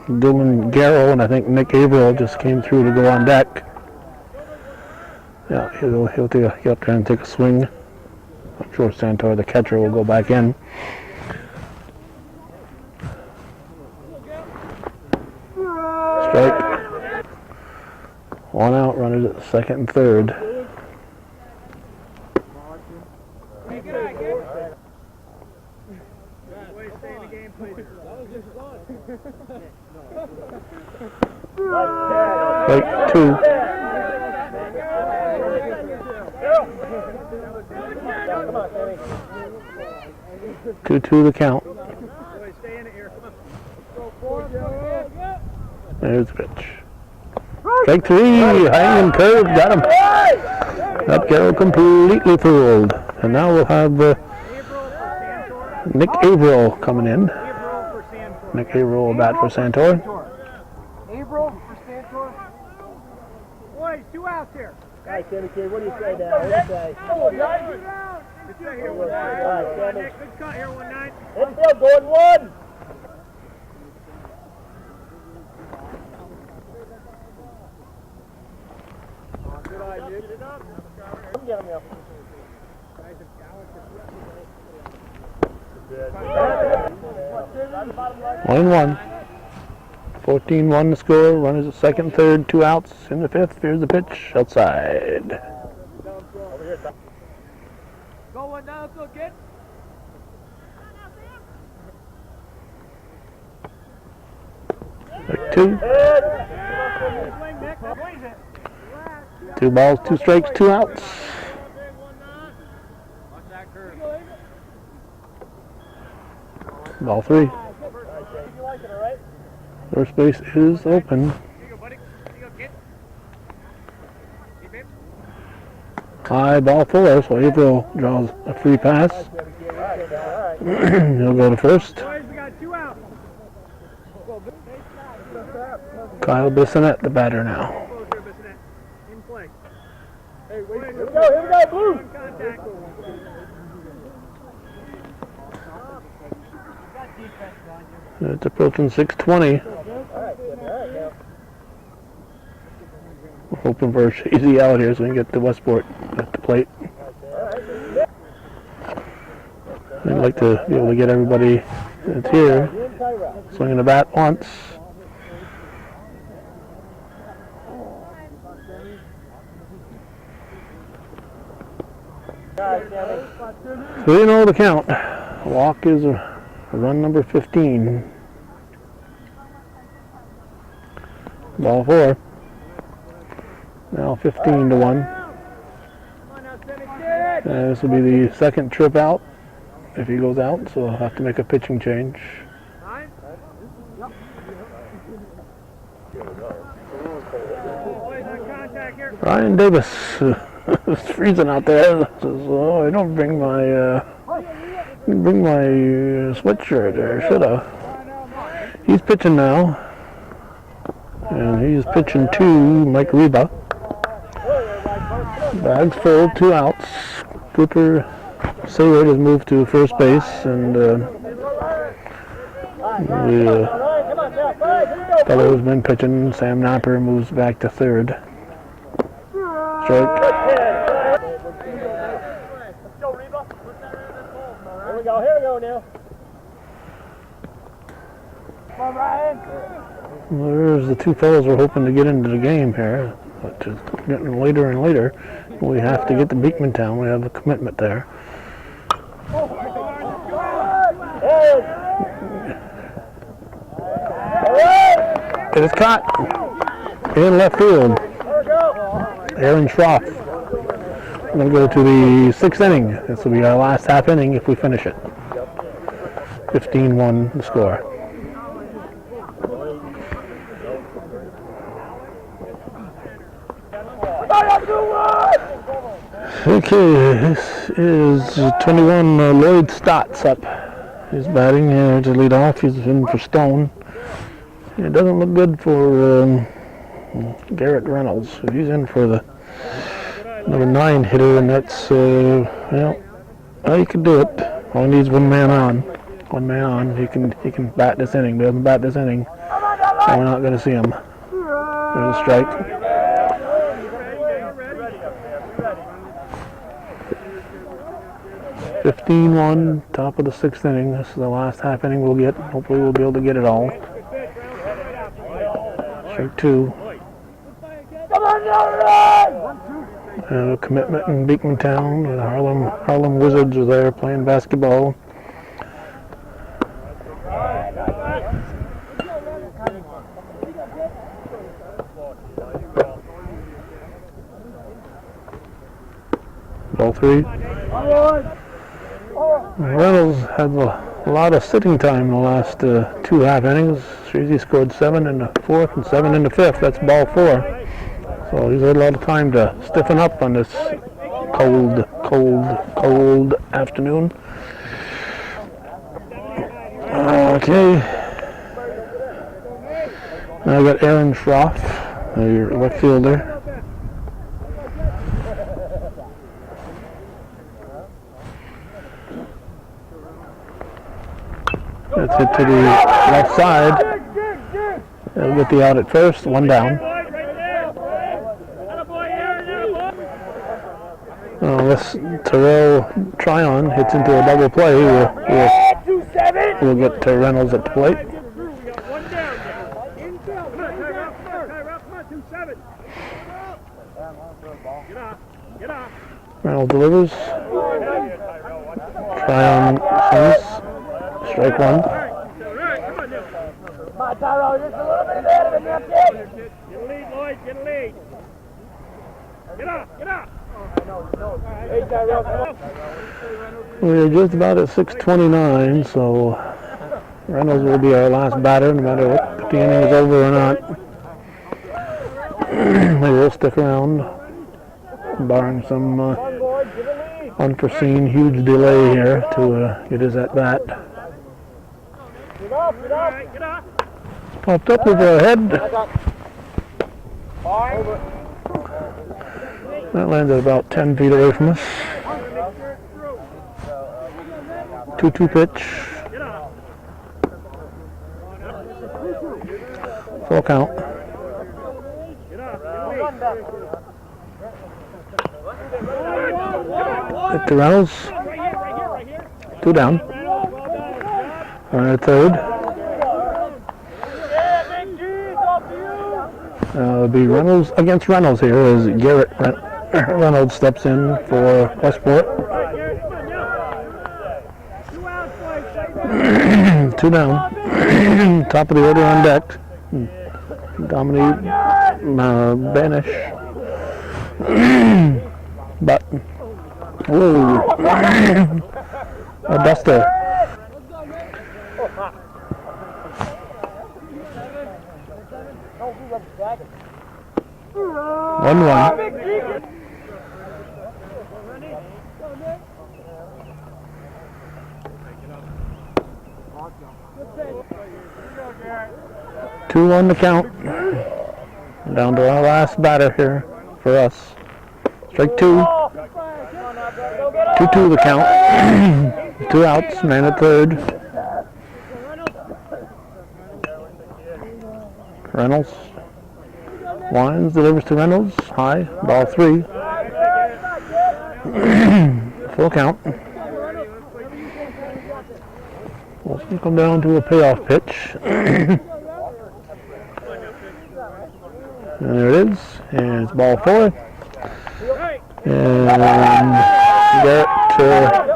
Dylan Garrow, and I think Nick Averill just came through to go on deck. Yeah, he'll get up there and take a swing. I'm sure Santor, the catcher, will go back in. Strike. 1 out, runners at second and third. Strike 2. 2-2 the count. There's the pitch. Strike 3, hanging curve, got him. That Garrow completely fooled. And now we'll have Nick Averill coming in. Nick Averill will bat for Santor. Averill for Santor. Boys, 2 outs here. All right, Timmy kid, what do you say now? What do you say? Come on, guys. Good cut here, 1-9. Nick, good cut here, 1-9. Infield going 1. Good eye, Nick. Come get him up. 1-1. 14-1 the score. Runners at second, third, 2 outs in the 5th. Here's the pitch outside. Go 1 down, let's look it. Strike 2. 2 balls, 2 strikes, 2 outs. Ball 3. First base is open. High ball 4, so Averill draws a free pass. He'll go to first. Kyle Bissonette, the batter now. Here we go, Blue! It's approaching 6:20. We're hoping for a Chazy out here so we can get to Westport at the plate. I'd like to be able to get everybody that's here swinging the bat once. So you know the count. Walk is run number 15. Ball 4. Now 15 to 1. This will be the second trip out if he goes out, so I'll have to make a pitching change. Ryan Davis, it's freezing out there. Says, "Oh, I don't bring my sweatshirt, or should have." He's pitching now, and he's pitching to Mike Reba. Bags full, 2 outs. Cooper Sayward has moved to first base, and the fellow who's been pitching, Sam Napper, moves back to third. Strike. Here we go now. Come on, Ryan. There's the 2 fellows we're hoping to get into the game here, but it's getting later and later. We have to get to Beekman Town. We have a commitment there. It is caught in left field. Aaron Schroff. We're going to go to the 6th inning. This will be our last half inning if we finish it. 15-1 the score. Okay, this is 21 Lloyd Stotts up. He's batting here to lead off. He's in for Stone. It doesn't look good for Garrett Reynolds. He's in for the number 9 hitter, and that's, well, he can do it. All he needs one man on. He can bat this inning. But he doesn't bat this inning, so we're not going to see him. There's a strike. 15-1, top of the 6th inning. This is the last half inning we'll get. Hopefully we'll be able to get it all. Strike 2. And a commitment in Beekman Town. The Harlem Wizards are there playing basketball. Ball 3. Reynolds had a lot of sitting time in the last 2 half innings. Chazy scored 7 in the 4th and 7 in the 5th. That's ball 4. So he's had a lot of time to stiffen up on this cold afternoon. Okay. Now I got Aaron Schroff, your left fielder. That's hit to the left side. They'll get the out at first, 1 down. Unless Terrell Tryon hits into a double play, we'll get to Reynolds at the plate. Reynolds delivers. Tryon swings. Strike 1. Come on, Tyro, just a little bit ahead of him, that's it. Get a lead, Lloyd, get a lead. Get up. Hey, Tyro, come on. We're just about at 6:29, so Reynolds will be our last batter, no matter if the inning is over or not. They will stick around, barring some unforeseen huge delay here to get his at bat. Get up. Popped up over our head. That landed about 10 feet away from us. 2-2 pitch. Full count. Hit to Reynolds. 2 down. Runner at third. It'll be Reynolds against Reynolds here as Garrett Reynolds steps in for Westport. Two down. Top of the order on deck. Dominique Banish. But, whoa. A duster. One. Two on the count. Down to our last batter here for us. Strike two. 2-2 the count. 2 outs, man at third. Reynolds. Wines delivers to Reynolds. High. Ball 3. Full count. We'll come down to a payoff pitch. And there it is. And it's ball 4. And Garrett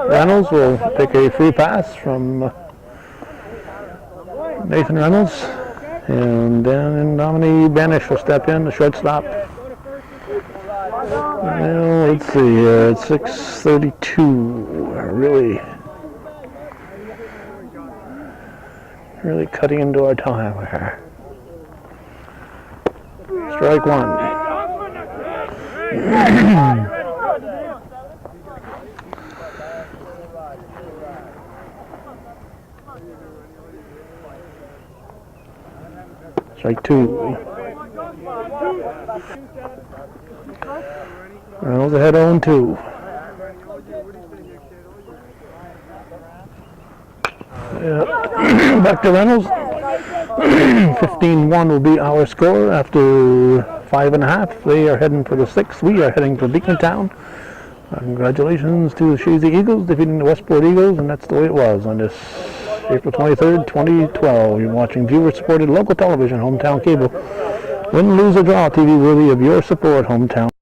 Reynolds will take a free pass from Nathan Reynolds. And then Dominique Banish will step in, the shortstop. Well, let's see here. It's 6:32. Really cutting into our time here. Strike 1. Strike 2. Reynolds ahead 0-2. Back to Reynolds. 15-1 will be our score after 5.5. They are heading for the 6th. We are heading for Beekmantown. Congratulations to the Chazy Eagles defeating the Westport Eagles, and that's the way it was on this April 23rd, 2012. You're watching viewer-supported local television, Hometown Cable. Win, lose, or draw, TV worthy of your support, Hometown.